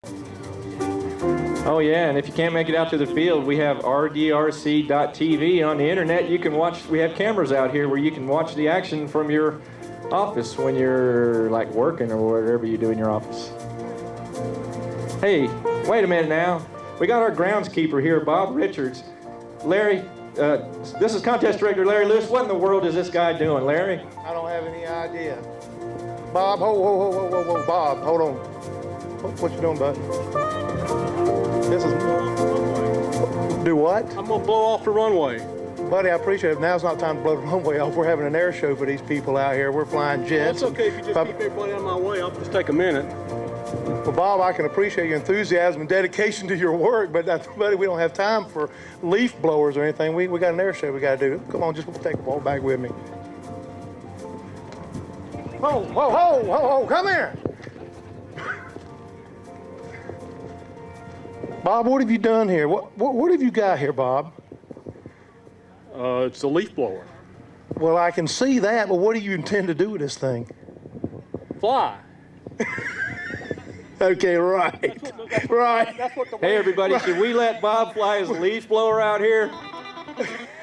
Oh yeah, and if you can't make it out to the field, we have rdrc.tv on the internet. You can watch, we have cameras out here where you can watch the action from your office when you're like working or whatever you do in your office. Hey, wait a minute now. We got our groundskeeper here, Bob Richards. Larry, this is contest director Larry Lewis. What in the world is this guy doing, Larry? I don't have any idea. Bob, whoa, Bob, hold on. What you doing, bud? This is... Do what? I'm gonna blow off the runway. Buddy, I appreciate it. Now's not time to blow the runway off. We're having an air show for these people out here. We're flying jets. Well, it's okay if you just keep everybody out of my way. I'll just take a minute. Well, Bob, I can appreciate your enthusiasm and dedication to your work, but buddy, we don't have time for leaf blowers or anything. We got an air show we got to do. Come on, just take a walk back with me. Whoa, come here. Bob, what have you done here? What have you got here, Bob? It's a leaf blower. Well, I can see that, but what do you intend to do with this thing? Fly. Okay, right. Right. Hey everybody, should we let Bob fly his leaf blower out here?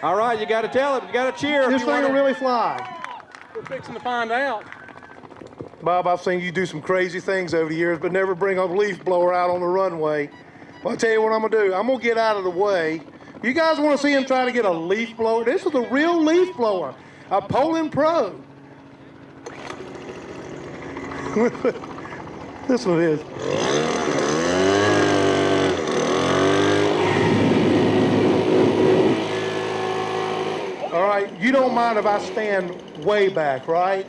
All right, you got to tell him. You got to cheer. This thing will really fly. We're fixing to find out. Bob, I've seen you do some crazy things over the years, but never bring a leaf blower out on the runway. Well, I'll tell you what I'm going to do. I'm going to get out of the way. You guys want to see him try to get a leaf blower? This is a real leaf blower, a Poland Pro. This one is. All right, you don't mind if I stand way back, right?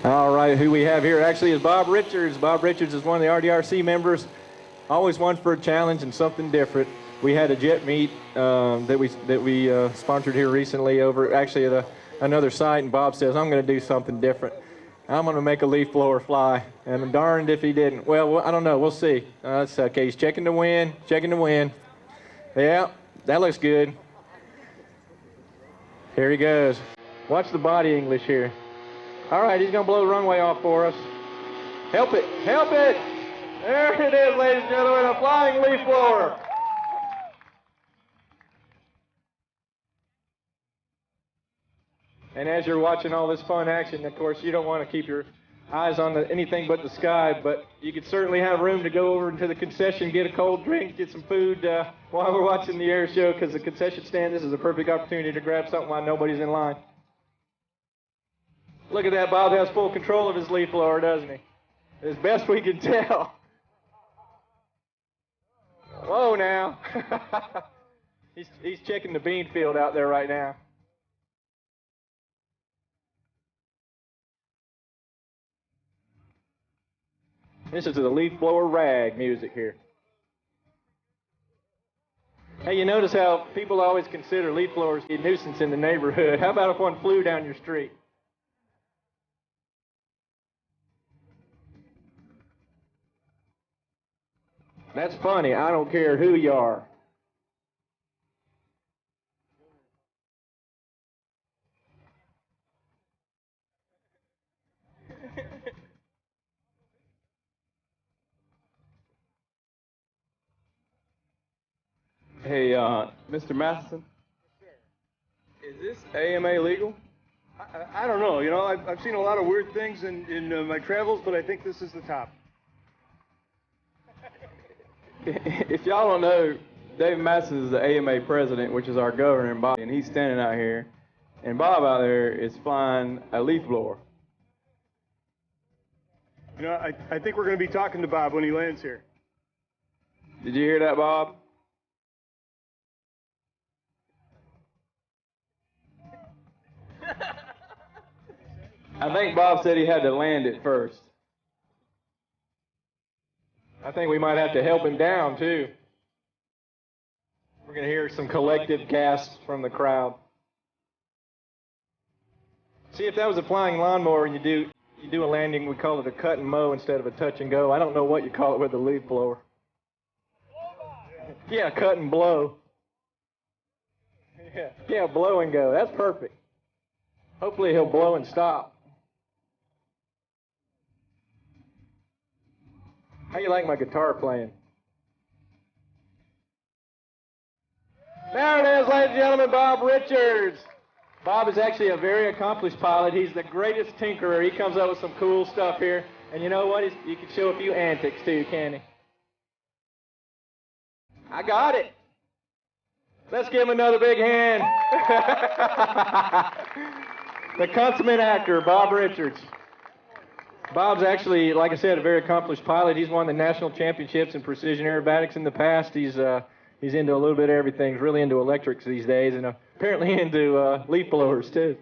All right, who we have here actually is Bob Richards. Bob Richards is one of the RDRC members. Always one for a challenge and something different. We had a jet meet that we sponsored here recently over actually at another site, and Bob says, I'm going to do something different. I'm going to make a leaf blower fly, and I'm darned if he didn't. Well, I don't know. We'll see. That's okay. He's checking the wind, Yeah, that looks good. Here he goes. Watch the body English here. All right, he's going to blow the runway off for us. Help it, help it! There it is, ladies and gentlemen, a flying leaf blower. And as you're watching all this fun action, of course, you don't want to keep your eyes on anything but the sky, but you could certainly have room to go over into the concession, get a cold drink, get some food while we're watching the air show, because the concession stand, this is a perfect opportunity to grab something while nobody's in line. Look at that, Bob has full control of his leaf blower, doesn't he? As best we can tell. Whoa now. He's checking the bean field out there right now. This is the leaf blower rag music here. Hey, you notice how people always consider leaf blowers a nuisance in the neighborhood. How about if one flew down your street? That's funny. I don't care who you are. Hey, Mr. Matheson, is this AMA legal? I don't know. You know, I've seen a lot of weird things in my travels, but I think this is the top. If y'all don't know, Dave Matheson is the AMA president, which is our governing body, and he's standing out here, and Bob out there is flying a leaf blower. You know, I think we're going to be talking to Bob when he lands here. Did you hear that, Bob? I think Bob said he had to land it first. I think we might have to help him down, too. We're going to hear some collective gasps from the crowd. See, if that was a flying lawnmower and you do a landing, we call it a cut and mow instead of a touch and go. I don't know what you call it with a leaf blower. Yeah, cut and blow. Yeah, blow and go. That's perfect. Hopefully he'll blow and stop. How you like my guitar playing? There it is, ladies and gentlemen, Bob Richards. Bob is actually a very accomplished pilot. He's the greatest tinkerer. He comes up with some cool stuff here. And you know what? You can show a few antics too, can he? I got it. Let's give him another big hand. The consummate actor, Bob Richards. Bob's actually, like I said, a very accomplished pilot. He's won the national championships in precision aerobatics in the past. He's into a little bit of everything. He's really into electrics these days, and apparently into leaf blowers too.